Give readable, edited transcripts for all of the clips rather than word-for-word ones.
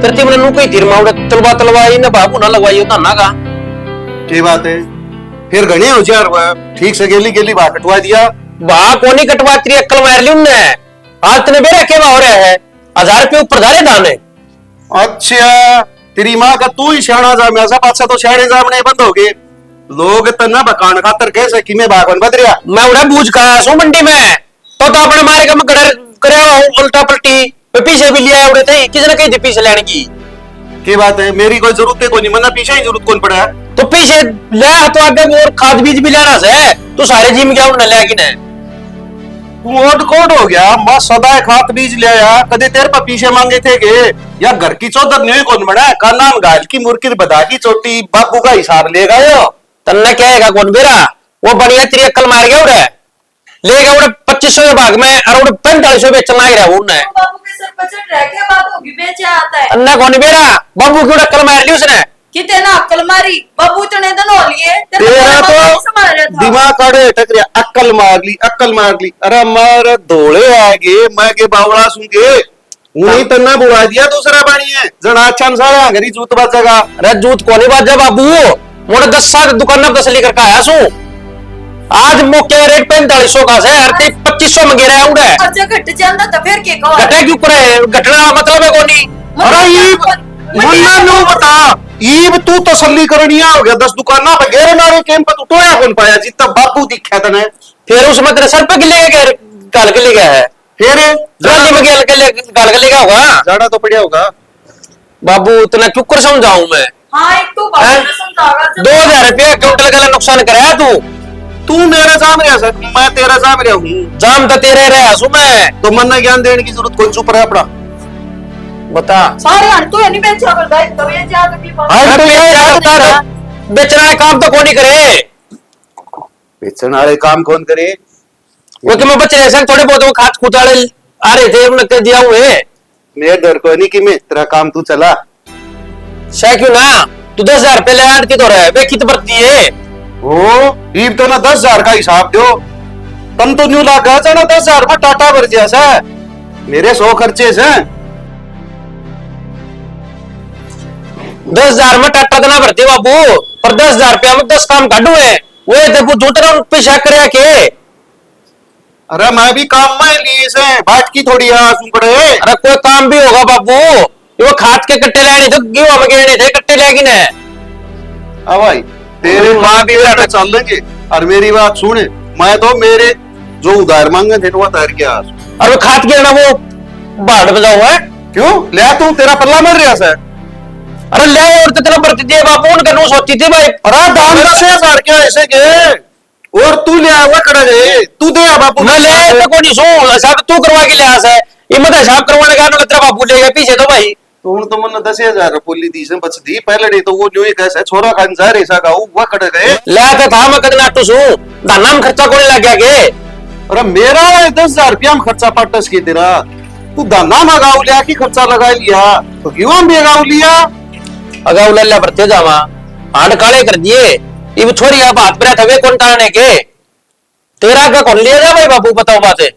तरती मैंने कोई तीर माउड़ा तलवा तलवाई ना बाबू ना लगवाई होता ना का की बात है फिर घने होशियार हुआ ठीक से गेली गेली बात कटवा दिया बा कोनी कटवा तेरी अक्ल मार ली उनने आज तने बेरा केवा हो रहा है 1000 रुपये ऊपर धारे दाने अच्छा तेरी माँ का तू ही सियाना जा मैं सब अच्छा तो सियाने जामने बंद हो गए लोग तना बकान खातर कैसे कि मैं बागन बद रहा मैं उन्हें बूझ का सो मंडी में तो अपने मारे का मैं करे उल्टा पलटी पीछे भी लिया उड़े थे किसी ने कही थी पीछे लेने की बात है मेरी कोई जरूरत है कोई मना पीछे ही जरूरत कौन पड़ा है तो पीछे ले तो आगे और खाद बीज भी लेना से तू सारे जिम गया उन्हें ले कि नहीं तू ओट कोड हो गया मैं सदा खाद बीज ले आया कदे तेरे पर पीछे मांगे थे के या घर की चौधर नहीं कौन बना का नाम गाल की मुर्की बदा की चोटी बापू का हिसाब लेगा यो तन्ने कहेगा कौन बेरा वो बढ़िया तेरी अक्ल मार गया उड़े लेगा उड़े 2500 के भाग में और उड़े 4500 बेचना लग रहा उन्हें बाबू के सर पचट रह के बात होगी बेचे आता है तन्ने कौन बेरा बाबू की उड़े अक्ल मार ली उसने किते ना अक्ल मारी बाबू तो ने दन हो लिए तेरा तो दिमाग काढ़े टक रहा अक्ल मार ली अरे मार धोले आगे मैं के बावड़ा सुनगे उन्हीं तन्ना बुला दिया दूसरा पानी है जना अच्छा सारा घरी जूत बाजेगा अरे जूत कोनी बाजा बाबू मोड़े 10 साल दुकान में 10 लेकर का आया सू आज मौके रेट 4500 का है 2500 में गिरा उड़े खर्चा घट जांदा तो फिर के कहो घटे क्यों करे घटना मतलब है कोनी अरे ईब मन्ना नो बता ईब तू तसल्ली करनिया हो गया 10 दुकाना पे गेरे मारे केम पर तू टोया कौन पाया जितना बापू दिखा तने फिर उस मतलब सर पे गिले के गाल के ले गया है फिर गाली में गाल के ले गया होगा जाड़ा तो पड़िया होगा बाबू इतना क्यों कर समझाऊं मैं हां एक तो बाबू ने समझावा 2000 रुपया क्विंटल का नुकसान कराया तू मेरा जाम रहा सर मैं तेरा जाम रहा हूँ जाम तो तेरे रहा सु मैं तो मन ने ज्ञान देने की जरूरत कोई चुप रहा अपना बता सारे हन तो नहीं बेचा कर भाई तो ये जा के हर तो ये यार बेचना है काम तो कौन ही करे बेचने वाले काम कौन करे वो कि मैं बच्चे ऐसे थोड़े बहुत वो खाद खुदाड़े आ रहे थे उन्होंने कह दिया हुए मेरे डर को नहीं कि मैं तेरा काम तू चला शायद क्यों ना तू 10,000 रुपये ले आड़ की तो रहे वे कित बरती है ओ ईब तो ना 10,000 का हिसाब दो तुम तो न्यू लागा था ना 10,000 में टाटा भर जैसा मेरे 100 खर्चे से 10,000 में टाटा देना भरते बाबू पर 10,000 रुपया में 10 काम काटू है वो देखो दूसरा पे शक करे के अरे मैं भी काम में लिए से बाट की थोड़ी सुन पड़े अरे कोई काम भी होगा बाबू वो खाद के कट्टे लाए नहीं तो गेहूं में गिरने थे कट्टे लाएगी ना अब भाई तेरे माँ भी बेटा चल लेंगे और मेरी बात सुने मैं तो मेरे जो उधार मांगे थे वो तार के आज और वो खाद गिरना वो बाढ़ बजाओ है क्यों ले तू तेरा पल्ला मर रहा सर अरे ले और तो तेरा बरती थी बाबू उनका नो सोची थी भाई अरे दाम 10,000 क्या ऐसे के और तू ले आवा कड़ा गए तू दे बापू मैं ले तो कोई सो सब तू करवा के ले आस है ये मत हिसाब करवाने का तेरा बाबू ले गया पीछे तो भाई तो हूं तो मन 10,000 बोली दी से बच दी पहले नहीं तो वो न्यू कैसे छोरा खान जा रे सा का वो कड़ गए ले तो था मैं कद नाटू सू दाना में खर्चा कोने लग गया के अरे मेरा 10,000 रुपया में खर्चा पटस के तेरा तू दाना मंगाऊ लिया की खर्चा लगा लिया तो क्यों हम बेगाऊ लिया अगा उल्ला बरते जावा हाथ काले कर दिए ये छोरी आप हाथ पे थे कौन टालने के तेरा का कौन लिया जा भाई बाबू बताओ बातें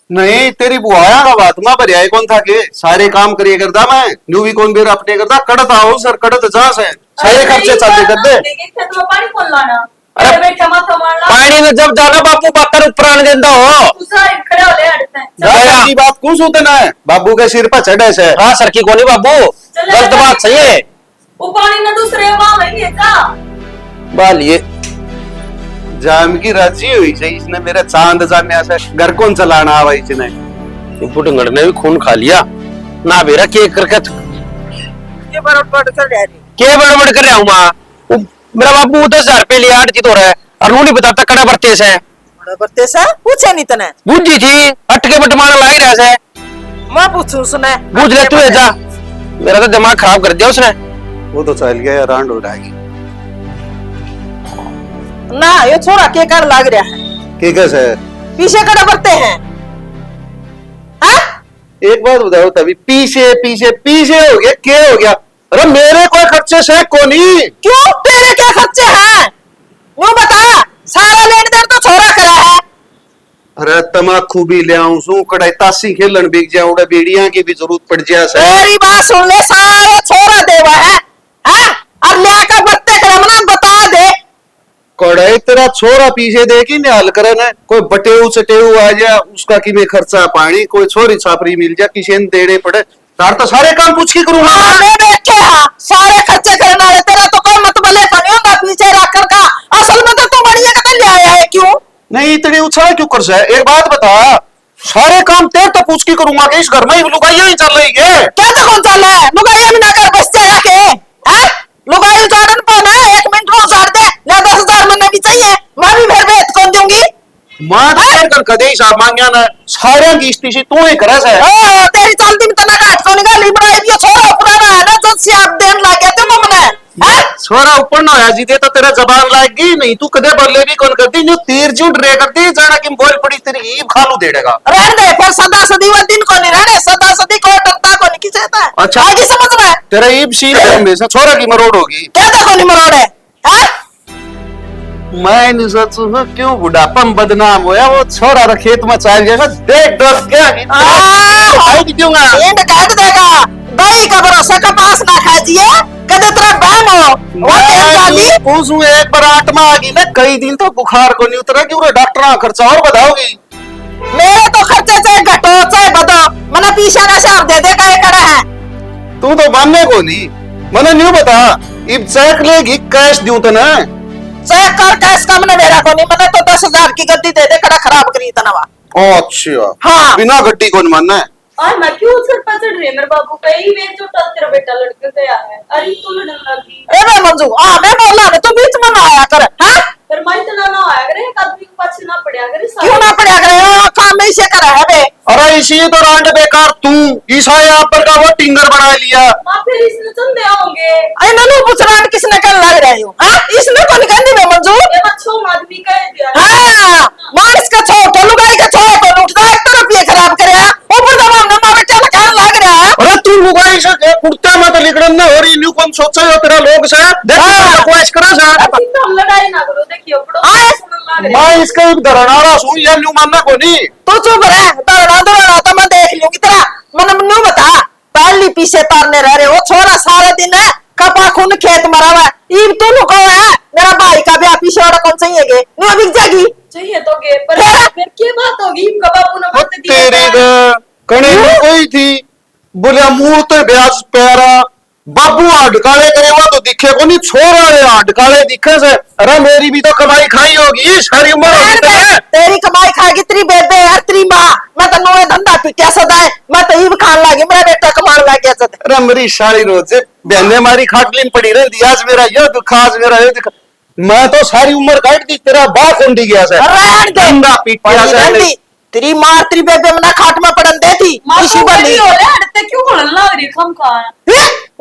नहीं तेरी बुआया का बात मां भरिया कौन था के सारे काम करिए करता मैं न्यू भी कौन बेर अपने करता कड़त आओ सर कड़त जा से सारे खर्चे चलते करते खेत में पानी कौन लाना अरे अरे बैठा मत मारना पानी में जब जाना बापू बातर ऊपर आने देता हो दूसरा खड़े हो ले हटते हैं जाया की बात कौन सुतना है बाबू के सिर पर चढ़े से हाँ सर की कोनी बाबू गलत बात सही है वो पानी ना दूसरे वहां में लेता बालिए जाम की राजी हुई से इसने मेरा चांद जाने ऐसे घर कौन चलाना आवा इसने पुटंगड़ ने भी खून खा लिया ना बेरा के करके के बड़बड़ कर रहा है के बड़बड़ कर रहा हूँ माँ मेरा बाबू 10,000 रुपये लिया आठ तो रहा है और नहीं बताता कड़ा बरते से बरते सा पूछे नहीं तने बुझी थी अटके बटमाना लाग रहा से मैं पूछू सुने बुझ ले तू जा मेरा तो दिमाग खराब कर दिया उसने वो तो चल गया रांड हो जाएगी ना ये छोरा के कर लाग रहा है के कैसे पीछे कड़ा बरते हैं हाँ एक बात बताओ तभी पीछे पीछे पीछे हो गया क्या हो गया अरे मेरे कोई खर्चे से कोनी क्यों तेरे क्या खर्चे हैं वो बता सारा लेन देन तो छोरा करा है अरे तमाकू भी ले आऊं सू कड़ाई तासी खेलन बिक जाऊं बेड़िया की भी जरूरत पड़ जाए से तेरी बात सुन ले सारे छोरा देवा है हाँ? और लेकर बत्ते करमना बता दे कड़ाई तेरा छोरा पीछे देखी निहाल करे ना कोई बटेऊ चटेऊ आ जा उसका कि में खर्चा पानी कोई छोरी छापरी मिल जा किसी ने देने पड़े तार तो सारे काम पूछ के करूंगा हाँ, मैं देख के हाँ सारे खर्चे करने वाले तेरा तो कोई मतबले का नहीं होगा पीछे रखकर का असल में तो तू बढ़िया कदम ले आया है क्यों नहीं इतनी उछाल क्यों कर से एक बात बता सारे काम तेरे तो पूछ के करूंगा कि इस घर में लुगाइयां ही चल रही है क्या तो कौन चल रहा है लुगाई भी ना कर बस जाया के हैं लुगाई उजाड़न पाना है 1 मिनट में उजाड़ दे या 10,000 महीने भी चाहिए मैं भी फिर भेद कौन दूंगी मां कर कदे हिसाब मांगया ना सारे की स्थिति तू ही करे से ओ तेरी चलती में तना काट को निकाली बड़ाई भी छोरा पुराना है ना जो सियाब देन लग गया ते ममने हैं छोरा ऊपर ना होया जीते तो तेरा जबान लाएगी नहीं तू कदे बदले भी कौन करती न्यू तीर झूठ रे करती जाना कि बोल पड़ी तेरी ईब खालू देड़ेगा रहने दे फिर सदा सदी वो दिन को नहीं रहने सदा सदी को डरता को नहीं किसे था अच्छा। आगे समझ में तेरा ईब शील में से छोरा की मरोड़ होगी क्या देखो नहीं मरोड़े हैं मैं नहीं सोचू क्यों बुढ़ापा में बदनाम होया वो छोरा रे खेत में चल गया देख डर गया कि भाई की दूंगा इंड कह देगा दही का भरोसा कपास ना खाजिए कदे तेरा बहम हो वो तेल डाली पूछूं एक बार आत्मा आ गई ना कई दिन तो बुखार को नहीं उतरा क्यों डॉक्टर का खर्चा और बताओगी मेरे तो खर्चे चाहे घटो चाहे बदो मना पीछा का शाम दे दे का कड़ा है तू तो मानने को नहीं मैंने न्यू बता इब चेक लेगी कैश दूं तो ना चेक कर कैश कम ने मेरा को नहीं मने तो 10,000 की गद्दी दे दे कड़ा खराब करी तनवा अच्छा हाँ। बिना गड्डी को नहीं मानना है और मैं क्यों उछल पचड़ रही मेरे बाबू कई वे जो तेरा बेटा लड़के गया है अरे तू लड़न लगी ए बे मंजू मैं बोला ना तू बीच में ना आया कर हैं फिर मैं इतना ना आया करे एक आदमी के पास ना पड़या करे क्यों ना पड़ा करे काम ऐसे करा है बे अरे इसी तो रांड बेकार तू ईसा यहाँ पर का वो टिंगर बना लिया मां फिर इसने चंदे आओगे आई ननु पूछना किसने कर लग रहे हो हां इसने कौन कहंदी बे मंजू ये बच्चों आदमी कह दिया हां मार्स का छो तो लुगाई का छो को उठदा 1 रुपया खराब करया ऊपर दबा ना मारे चल कर लग रहा है अरे तू लुगाई से कुर्ता में तो लिखड़न ना हो रही न्यू कौन सोचा हो तेरा लोग से देख कोशिश करा सा अभी तो लड़ाई ना करो देखियो बड़ो सुनन लग रहा मैं इसका धरनारा सुन या न्यू मानना को नहीं तू चुप रह दौड़ा तो मैं देख लूंगी तेरा मन न्यू बता पहली पीछे तारने रह रहे हो छोरा सारा दिन है कपा खून खेत मरा हुआ ईब तू लुका हुआ है मेरा भाई का ब्याह पीछे वाला कौन सही है न्यू बिक जाएगी चाहिए तो गे पर फिर क्या बात होगी बाबू ने बात दी तेरी कने कोई थी बोले मुंह तो ब्याज प्यारा बाबू अडकाले करे हुआ तो दिखे को नहीं छोरा रे अडकाले दिखे से अरे मेरी भी तो कमाई खाई होगी सारी उम्र होगी तेरे तेरी कमाई खाएगी तेरी बेबे है तेरी माँ मैं तो नोए धंधा पिटिया सदा है मैं तो ईब खान लागी मेरा बेटा कमान लग गया सदा अरे मेरी सारी रोज बहने मारी खाटलीन पड़ी रहती आज मेरा ये दुख आज मेरा ये दुख मैं तो सारी उम्र काट दी तेरा बाप कुंडी गया से रहन दे धंधा पिटिया से तेरी माँ तेरी बेबे मना खाट में पड़न देती इसी बनी हो ले हटते क्यों बोलन लग रही खम खा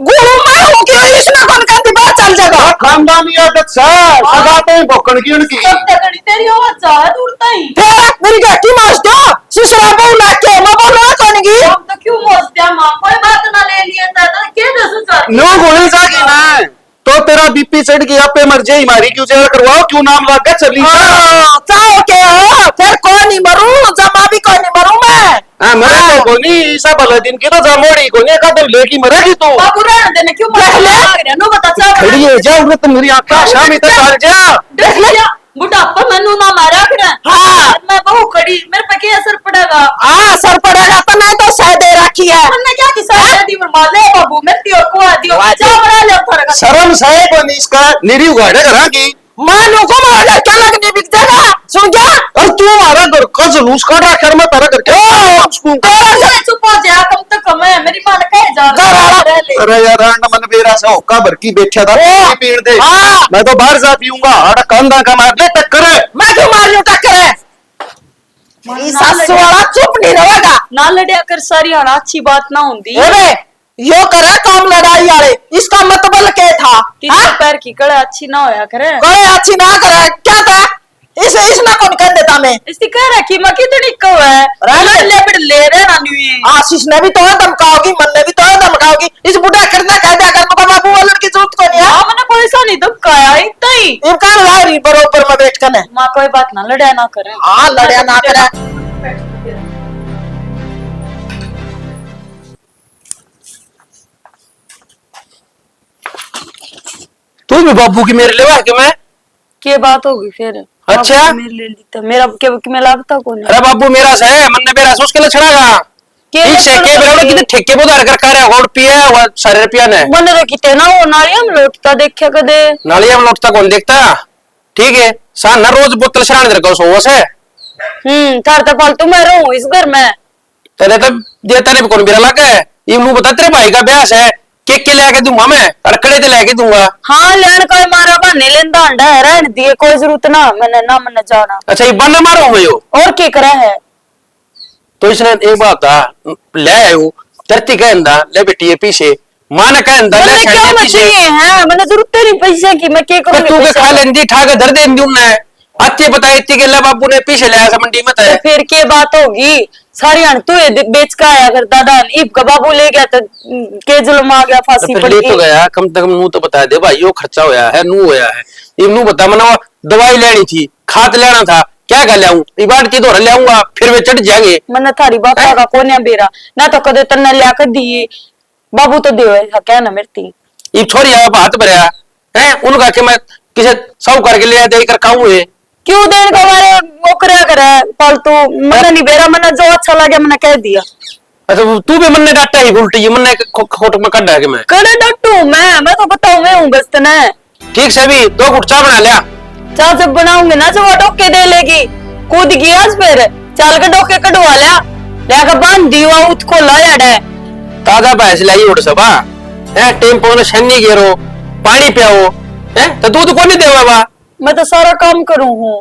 गुरु मारू क्यों इसने कौन कहती बात चल जाएगा खानदानी आदत से सगाते हैं भोकन की उनकी कब तक कड़ी तेरी आवाज जा दूरता ही फिर मेरी गट्टी मास दो सुसरा बहु लाके मैं बोलना कौन की हम तो क्यों मोस्त्या मां कोई बात ना ले लिए था तो के दसो सर नो गोली जागी ना तो तेरा बीपी चढ़ गया पे मर जाए मारी क्यों चेहरा करवाओ क्यों नाम लग गया चली चाहो के हो फिर कौन नहीं मरू जमा भी कौन नहीं मरू मैं हाँ मरे तो कोनी ईसा भला दिन की तो जमोड़ी कोनी कदम लेकी मरेगी तू बाबू रहने देने क्यों मर लग रहा नो बता चा खड़ी है जा उन्हें तो मेरी आंखें शामी तक चल जा देख लिया बुढ़ापा मैनू ना मारा कर हाँ। मैं बहु खड़ी मेरे पे क्या असर पड़ेगा सर पड़ेगा तो मैं तो सह दे रखी है हमने क्या किसा दी मार ले बाबू मैं दियो को दियो जा बड़ा ले थोड़ा शर्म साहे कोनी इसका निरी उगाड़े करा की मानो को मार क्या लगने बिक जाएगा सुन क्या और तू हमारा घर का जुलूस काट रहा मैं तेरा घर के तेरा से चुप हो जा कम तो कम है मेरी मां ने कह जा रह ले अरे यार रांड मन बेरा से होका भर की बैठा था पीड़ दे हाँ। मैं तो बाहर जा पीऊंगा आड़ा कंधा का मार ले टक्कर मैं क्यों मार लूं टक्कर है मेरी सासू वाला चुप नहीं रहेगा ना लड़िया कर सारी आना अच्छी बात ना होती अरे यो करे काम लड़ाई वाले इसका मतलब क्या था किसी पैर की कड़ा अच्छी ना होया करे कोई अच्छी ना करे क्या था इसने कौन कर देता मैं इसकी कह रखी मैं कितनी कौ है ले फिर ले रहे ना न्यू आशीष ने भी तो धमकाओगी मन ने भी तो धमकाओगी इस बुढ़ा करना कह दिया कर बाबू वालन की जरूरत को नहीं है मैंने पैसा नहीं धमकाया इतना ही इन का लारी बरोबर में बैठ कर माँ कोई बात ना लड़ा ना करे। हाँ लड़या ना करे। तू भी बाबू की मेरे लेवा कि मैं के बात होगी फिर? अच्छा। बाबू मेरे ले लीता मेरा के मैं लाभता कौन है? अरे बाबू मेरा से मन मेरा से उसके लिए छड़ागा ठीक से के बराबर कितने ठेके बुधार कर कर होड़ पिया वो सारे रुपया ने मन रे किते ना वो नालियां में लौटता देखा कदे। नालियां में लौटता कौन देखता ठीक है सा न रोज बोतल छराने तेरे को सो से तार तो फालतू मैं रहूं इस घर में। तेरे तो देता रे कौन बिरा लगा है ये मुंह बता तेरे भाई का ब्याह है केक के लेके दूंगा मैं अड़कड़े ते लेके दूंगा। हाँ लेन कोई मारा बहाने लेंदा अंडा है रहने दिए कोई जरूरत ना मैंने ना मन जाना। अच्छा ये बन्ना मारो मैं यो और क्या करा है? तो इसने एक बात था ले आयो धरती के अंदर ले बेटी ये पीछे मां ने कह अंदर ले मैंने क्या छड़ने पीछे चाहिए है मैंने जरूरत नहीं पैसे की मैं क्या पर करूंगी तू के पैसे खा का? लेंदी ठाक धर दे दूं मैं अच्छे पता है इतनी के ला बाबू ने पीछे ले आया मंडी में तो तय फिर क्या बात होगी सारी अण तू ये बेच का आया कर दादा इब का बाबू ले गया तो के जुल्म आ गया फांसी फिर पड़ ले तो गई। गया कम से कम नू तो बता दे भाई यो खर्चा होया है नू होया है ये नू बता मना दवाई लेनी थी खाद लेना था क्या कर लाऊं ये बात की तो ले आऊंगा फिर वे चढ़ जाएंगे मैंने थारी बापा का कोन्या बेरा ना तो कदे तन्ने लिया कर दिए बाबू तो देवे क्या ना मेरती ये छोरी आप हाथ भरया है उनका के मैं किसे सब करके ले दे कर खाऊं है क्यों देने का मारे वो करे करे फालतू मैंने नहीं बेरा मैंने जो अच्छा लगे मैंने कह दिया। अच्छा तू भी मन ने काटा ही उल्टी ये मन ने खोट में कड्डा के मैं करे डट्टू मैं तो बताऊं मैं हूं बस तने ठीक से भी 2 घुट चाय बना लिया चाह जब बनाऊंगे ना जो वो डोके दे लेगी कूद गया फिर चल के डोके कटवा लिया लेकर बांध दिया उठ को लाया डे ताजा भैंस लाई उड़ सबा है टेम्पो ने छन्नी घेरो पानी पियाओ है तो दूध को नहीं देवा बा मैं तो सारा काम करूं हूं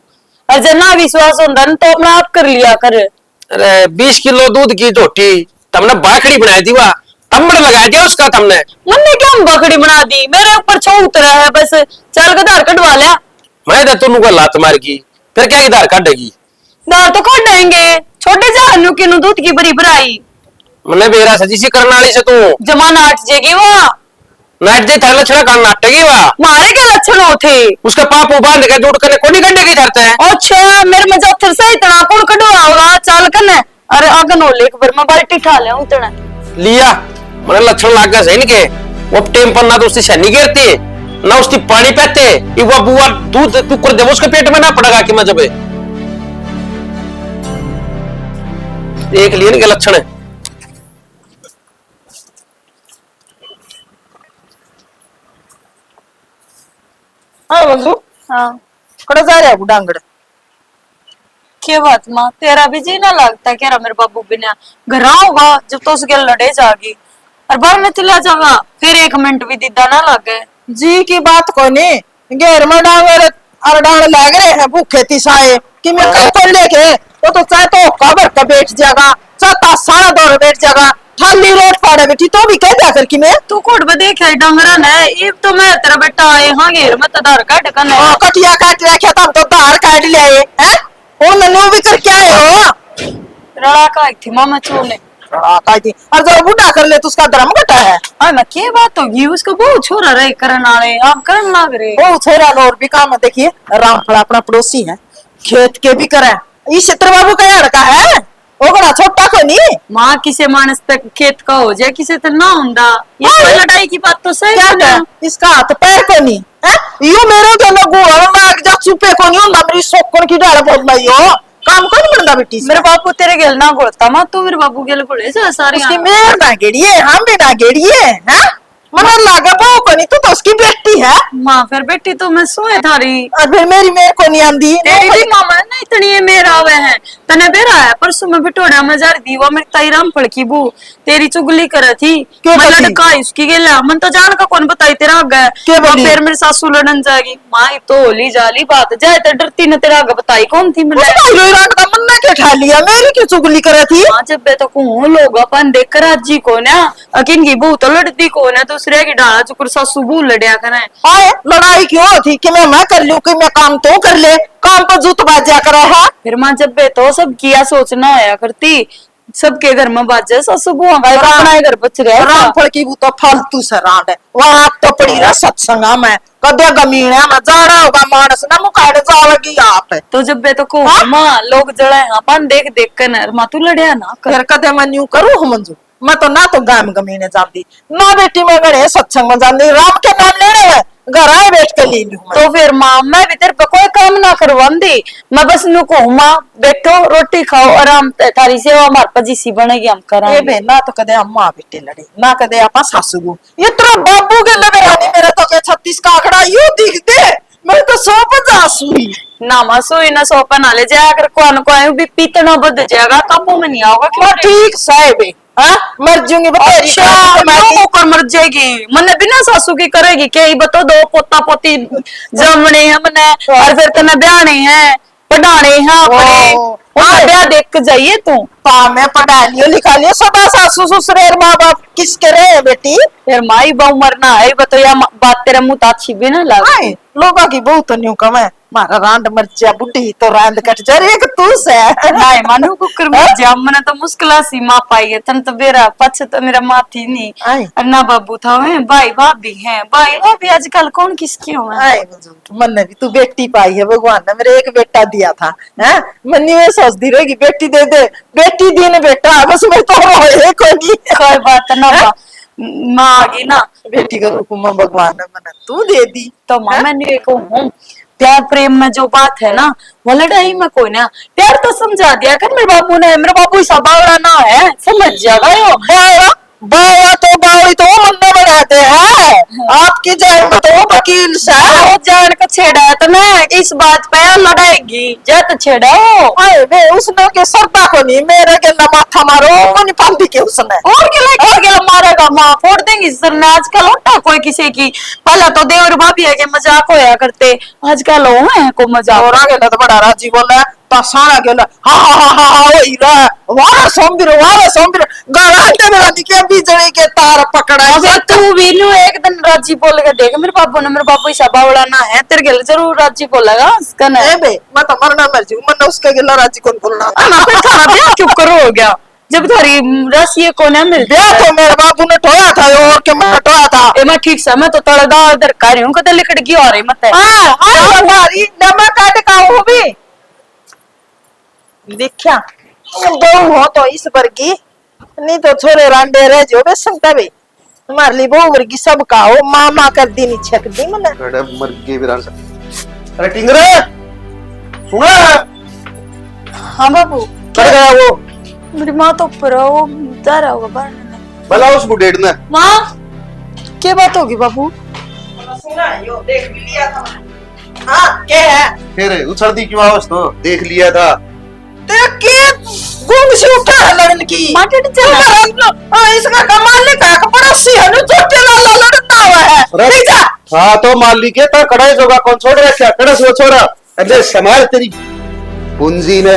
और जब ना विश्वास होता ना तो अपना आप कर लिया कर। अरे 20 किलो दूध की झोटी तुमने बाखड़ी बनाई थी वाह तम्बड़ लगाया क्या उसका तुमने मैंने क्या बकड़ी बना दी मेरे ऊपर छो उतरा है बस चल के धार कटवा लिया। मैं तो तुम को लात मार की फिर क्या इधर काटेगी धार तो काट देंगे छोटे जानू की नु दूध की बड़ी भराई मैंने बेरा सजी सी करने वाली से तू जमाना हट जाएगी वहाँ नाट दे थाला छड़ा कर नाटेगी वाह मारे के लक्षण होते उसका पापू बांध के जोड़ करने कोनी गंडे की धरते हैं अच्छा मेरे में जाथर से इतना कौन कटवाओगा चल कने अरे अगन हो लेक पर मैं बाल्टी ठा ले उतना लिया मैंने लक्षण लाग गए सही के वो टेम पर ना तो उसकी छन्नी गिरती ना उसकी पानी पीते ये वो बुआ दूध तू कर दे उसके पेट में ना पड़ेगा कि मैं जब एक लिए के लक्षण है हाँ बंधु हाँ कड़ा जा रहा है डांगड़ क्या बात माँ तेरा भी जी ना लगता कह रहा मेरे बाबू बिना घर होगा जब तो उसके लड़े जागी और बाहर में चला जागा फिर 1 मिनट भी दीदा ना लगे जी की बात को नहीं घेर में डांगर और डांग लग रहे हैं भूखे तिसाए कि मैं कब को लेके वो तो चाहे तो कबर का बैठ जाएगा चाहे सारा दौड़ बैठ जाएगा थाली रोट फाड़े बेटी तो भी कह दिया कर कि मैं तू कोट में देखे डंगरा ने ये तो मैं तेरा बेटा आए हाँ घेर में तदार काट कने कटिया काट रखे तो हम तो धार काट ले आए हैं और नन्नू भी करके आए हो रड़ा का थी मामा चोने और जो बूढ़ा कर ले तो उसका धर्म घटा है। हाँ मैं क्या बात होगी उसको बहुत छोरा रहे करन आले आप करन लाग रहे वो छोरा और भी काम है देखिए रामफल अपना पड़ोसी है खेत के भी करे ये क्षेत्र बाबू का लड़का है वो बड़ा छोटा को नहीं माँ किसे मानस तक खेत का हो जाए किसे तो ना होंदा ये हाँ। तो लड़ाई की बात तो सही क्या है क्या ना। इसका हाथ पैर को नहीं है यो मेरे तो लगू और मैं जा चुपे को नहीं होंदा मेरी सोकन की डाल बोल लाई हो काम को नहीं बनता बेटी से। मेरे बापू तेरे गेल ना घोड़ता माँ तू मेरे बापू गेल घोड़े से सारी उसकी मेर ना गेड़िए हम भी ना गेड़िए हैं मन लगा बहु को नहीं तू तो उसकी बेटी है माँ फिर बेटी तो मैं सोए थारी और फिर मेरी मेर को नहीं आंदी तेरी भी मामा ना इतनी ये मेरा आवे है तने बेरा है परसों में बिटोड़ा मजार दीवा मेरी ताई राम फड़की बू तेरी चुगली करे थी क्यों मैं बोली? लड़का इसकी गेला मन तो जान का कौन बताई तेरा आगे क्यों बोली? फिर मेरी सासू लड़न जाएगी माँ ये तो होली जाली बात जाए तो डरती न तेरा आगे बताई कौन थी मैं रात का मन्ना के ठा लिया मेरी क्यों चुगली करे थी हाँ जब बे तो कहूँ लोग अपन देख कर अज्जी को ना अकिन की बू तो लड़ती को ना दूसरे की डाला चुकर सासू बू लड़िया करे आए लड़ाई क्यों थी कि मैं कर लूं कि मैं काम तो कर ले काम पर जूत बाजा करा है फिर माँ जब बे तो सब किया सोचना आया करती सबके घर में बाजे सासू बुआ का अपना ही घर बच रहा है रामफल की वो तो फालतू से रांड है वहां तो पड़ी रहा सत्संगा में कदे गमीने में जाड़ा होगा मानस ना मुकाड़े जावगी आप तो जब बे तो को मां लोग जड़े अपन देख देख कर नर मां तू लड़या ना कर फिर कदे मैं न्यू करूं हम मंजू मैं तो ना तो गाम गमीने जाती ना बेटी में गणे सत्संग में जाती राम के नाम लेने में घर आए बैठ के ले लूं तो फिर मां मैं भी तेरे पे कोई काम ना करवांदी मैं बस नु को मां बैठो रोटी खाओ आराम तारी सेवा मार पजी सी बनेगी हम करा ए बे ना तो कदे अम्मा बेटे लड़े ना कदे आपा सासू को ये तो बाबू के लगे रानी मेरा तो के 36 का आंकड़ा यूं दिखते मैं तो 150 हुई ना मां सोई ना सोपा ना ले जाया कर कोन को आयो भी पीतना बद जाएगा काबू में नहीं आओगा मैं ठीक साहब हां मर जाऊंगी बतेरी अच्छा मैं को मर जाएगी मने बिना सासू की करेगी के ही बतो दो पोता पोती जमने हमने और फिर तने ब्याहने हैं पढ़ाने हैं अपने ब्याह देख के जाइए तू पा मैं पढ़ा लियो लिखा लियो सब सासू ससुर माँ बाप किसके रहे बेटी फिर माई बहु मरना है बतो या बात तेरे मुंह ता अच्छी भी ना लगे लोगों की बहुत न्यू कम है मारा रांड मर जा बुढ़ी तो रांड कट जा रे एक तू से नहीं मानू कुकर में जब मने तो मुश्किल सी मां पाई है तन तो बेरा पछ तो मेरा मां थी नहीं अन्ना बाबू था है भाई भाभी है भाई भाभी आजकल कौन किसके हो आए मन ने भी तू बेटी पाई है भगवान ने मेरे एक बेटा दिया था हैं मन्नी में सोचती रहेगी बेटी दे दे बेटी दी ने बेटा बस में तो है कोई बात ना मां आ गई ना बेटी का हुक्म भगवान ने मना तू दे दी तो मां मैंने को हूं प्यार प्रेम में जो बात है ना वो लड़ाई में कोई ना प्यार तो समझा दिया कर मेरे बाबू ऐसा बावड़ा ना है समझ जाएगा यो बावड़ा तो बावड़ी तो मन्ने बनाते हैं आपकी जान में तो वकील साहब जान का छेड़ा है तो मैं इस बात पे लड़ाएगी जत छेड़ा आए वे उसने के सरता को नहीं मेरे के माथा मारो मन पांदी के उसने और क्या मारेगा मां फोड़ देंगी सर ने आजकल होता कोई किसी की पहले तो देवर भाभी है के मजाक होया करते आजकल हो है को मजाक और आगे तो बड़ा राजी बोला ता सारा गेला हा ओई रा वारा सोमबिर गरांटे में दिखे बिजली के तार पकड़ा अबे तू भी नु एक दिन राजी बोल के देख मेरे बाबू ऐसा बावड़ा ना है तेरे गेल जरूर राजी बोलेगा इसका ना ए बे मैं तो मरना मर जाऊं मन उसके गेला राजी कौन बोलना ना फिर थारा ब्याह क्यों करो हो गया जब थारी राशि को ना मिल ब्याह तो मेरे बाबू ने ठोया था और के मैं ठोया था ए मैं ठीक से मैं तो तड़दा इधर कर रही हूं कदे लिकड़ की आ रही मत हां थारी नमक काट का हो भी देखा दो हो तो इस वर्गी नहीं तो छोरे रांडे रह जो बे संता बे हमारे लिए बहु वर्गी सब का हो मामा कर दी नहीं छक दी मने अरे मर गए वीरान सा अरे टिंगरे सुना हां बाबू कर गया वो मेरी मां तो ऊपर है वो जा रहा होगा बाहर में भला उस बुढ़ेड़ ने मां क्या बात होगी बाबू सुना यो देख भी लिया था हां क्या है फिर उछलती क्यों आवाज तो देख लिया था ते के गुंग से उठा है लड़न की माटे चला हां इसका कमाल ने का पड़ोसी है नु छोटे लाला लड़ता हुआ है ले जा हां तो मालिक है तो कड़ाई जोगा कौन छोड़ रहा क्या कड़ा सो छोरा अबे संभाल तेरी पूंजी ने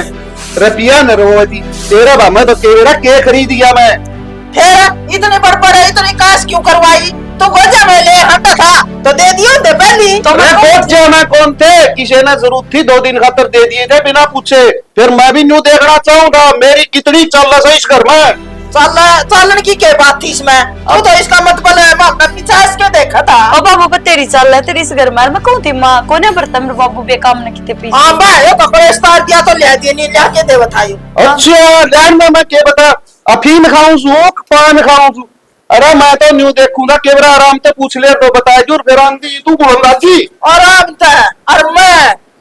रुपया न रोवती तेरा भामा तो तेरा के खरीद दिया मैं फिर इतने बड़बड़े इतनी काश क्यों करवाई तो गोजा में ले हटा था तो दे दियो दे पहली तो मैं कोट जाना कौन थे किसी ने जरूरत थी 2 दिन खातर दे दिए थे बिना पूछे फिर मैं भी न्यू देखना चाहूंगा मेरी कितनी चल रहा इस घर में चालन की क्या बात थी इसमें अब तो इसका मतलब है मैं 50 के देखा था ओ बाबू तेरी चल है तेरी इस घर में मैं कहूं थी मां कोने बर्तन मेरे बाबू बेकाम ने किते पीछे हां बा यो कपड़े स्टार दिया तो ले दिए नहीं ला के दे बतायो अच्छा लैंड में मैं क्या बता अफीम खाऊं सु पान खाऊं सु अरे मैं तो न्यू देखूंगा केवरा आराम से पूछ ले तो बताए जूर फिर आंधी तू बोल राजी आराम से और मैं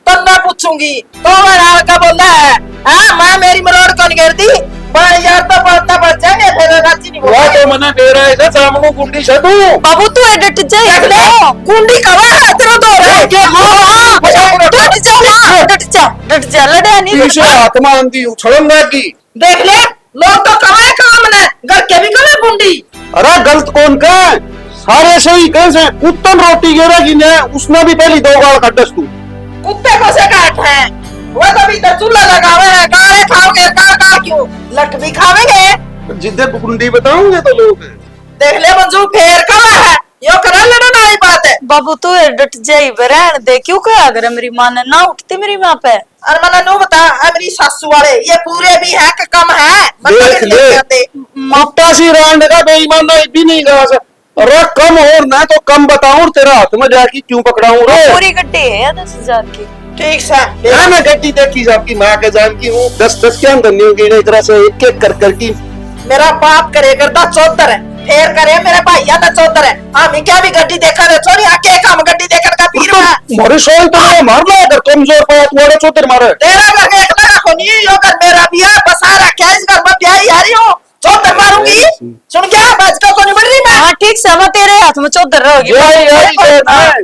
तब मैं पूछूंगी तो मेरा का बोला है हां मैं मेरी मरोड़ कौन कर दी बड़ा यार तो पड़ता पड़ जाएंगे फिर राजी नहीं वो तो मने दे रहे से सामने गुंडी से तू बाबू तू एडिट जाए देख ले कुंडी कवा है तेरा तो रे के हां डट जा लड़े नहीं पीछे आत्मा आंधी उछलन की देख ले लोग तो कमाए काम ने घर के भी कमाए कुंडी अरे गलत कौन का है सारे सही कैसे उत्तम रोटी गिरेगी ने उसने भी पहली 2 गाल कटस तू कुत्ते को से काट है वो तो भी चूल्हा लगावे है गाड़े खाओगे कार क्यों लट भी खावेंगे जिद्दे कुंडी बताऊंगे तो लोग देख ले मंजू फेर कमा है यो करा लेना ना बात है बाबू तू डट जाई रहन दे क्यों कहा अगर मेरी मां ने ना उठती मेरी मां पे अरे मना नो बता मेरी सासू वाले ये पूरे भी है कि कम है देख ले मोटा सी रांड का बेईमान भी नहीं गा अरे कम और ना तो कम बताऊं तेरा हाथ में जाके क्यों पकड़ाऊं रे? पूरी गड्डी है 10,000 की। ठीक से हाँ, मैं गड्डी देखी आपकी माँ के जान की हूँ 10-10 क्या अंदर नहीं होगी इस तरह से एक एक कर की। मेरा बाप करे करता 74 है, फेर करे मेरे भैया ना 74 है। हम क्या भी गड्डी देखा रे छोरी आके काम गड्डी देखने का पीर है। मारे सोल तो मारना अगर कमजोर पाया तुम्हारे चोतर मारे तेरा घर के एक लगा को नहीं यो कर मेरा बिया बसा रखा है इस घर में ब्याह यारी हो चौधर मारूंगी। सुन क्या बात को नहीं बढ़ रही मैं। हाँ ठीक से मैं तेरे हाथ में चौधर रहोगी।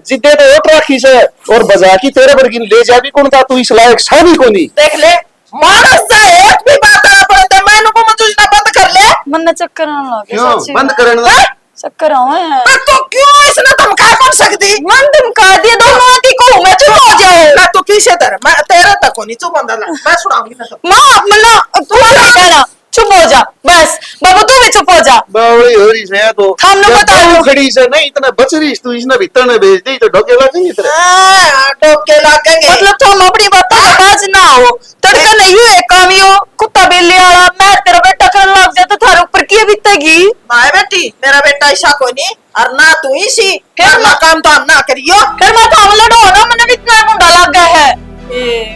जिद्दे तो ओट रखी से और बजा की तेरे बरगी ले जा भी कौन था तू इस लायक शादी को नहीं देख ले मानस से एक भी बात ना पड़े मैं नुको मजूजना बंद कर ले। मन चक्कर आने लगे क्यों सच्ची बंद में। करने दो? चक्कर आवे हैं। पर तू क्यों इसने धमका कौन सकती? मन धमका दिया दोनों आदि को मैं चुप हो जाओ। ना तू पीछे तर मैं तेरे तक को नहीं चुप बंदा मैं सुनाऊंगी ना तो। माँ मन्ना तू कहना चुप हो जा बस। बाबू तू भी चुप हो जा। बावड़ी हो रही से तो हमने जब बताया। तू खड़ी से नहीं इतना बच रही तू इसने भीतर ने भेज दी तो ढोके लगेंगे तेरे। टोके लगेंगे मतलब तुम अपनी बातों में बाज ना हो। तड़का नहीं हुए कामी हो कुत्ता बिल्ली वाला मैं तेरा बेटा करने लग जाता थारे ऊपर की बीतेगी। माए बेटी मेरा बेटा ऐसा कोई नहीं और ना तू इसी करना काम तो हम ना करियो। फिर मैं तो लड़ो ना मैंने भी इतना मुंडा लग गया है।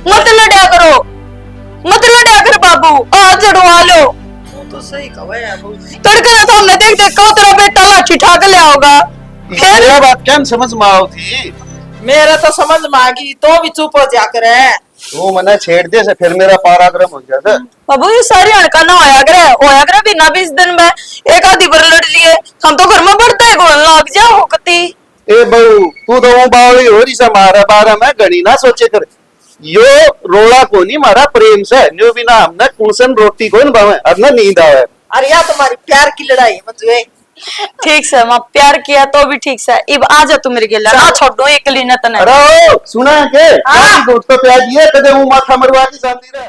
मत लड़या करो मत लड़या कर बाबू आज जड़वा लो। तो सही कहे है बहू। तड़का तो हमने देख देख को तेरा बेटा लाठी ठाक ले आओगा। फिर यह बात क्या समझ में आओ थी? मेरा तो समझ में आ गई तो भी चुप हो जा करे। वो मना छेड़ दे से फिर मेरा पारा गर्म हो गया था। बाबू ये सारी अड़का ना होया करे भी ना 20 दिन में एक आधी बार लड़ लिए हम तो घर में बढ़ता है घोल लग जा होकती। ए बहू तू तो वो बावड़ी हो रही से मारा बारा में घड़ी ना सोचे कर यो रोला को नहीं मारा प्रेम से न्यू बिना हमने कुंसन रोटी को भावे अरना नींद आवे। अरे यार तुम्हारी प्यार की लड़ाई है मुझे। ठीक से मैं प्यार किया तो भी ठीक से इब आ जा तू मेरे गेला ना छोड़ दो एक ली न तने। अरे सुना के हाँ। दोस्त तो प्यार दिए कदे वो माथा मरवा के शांति रहे।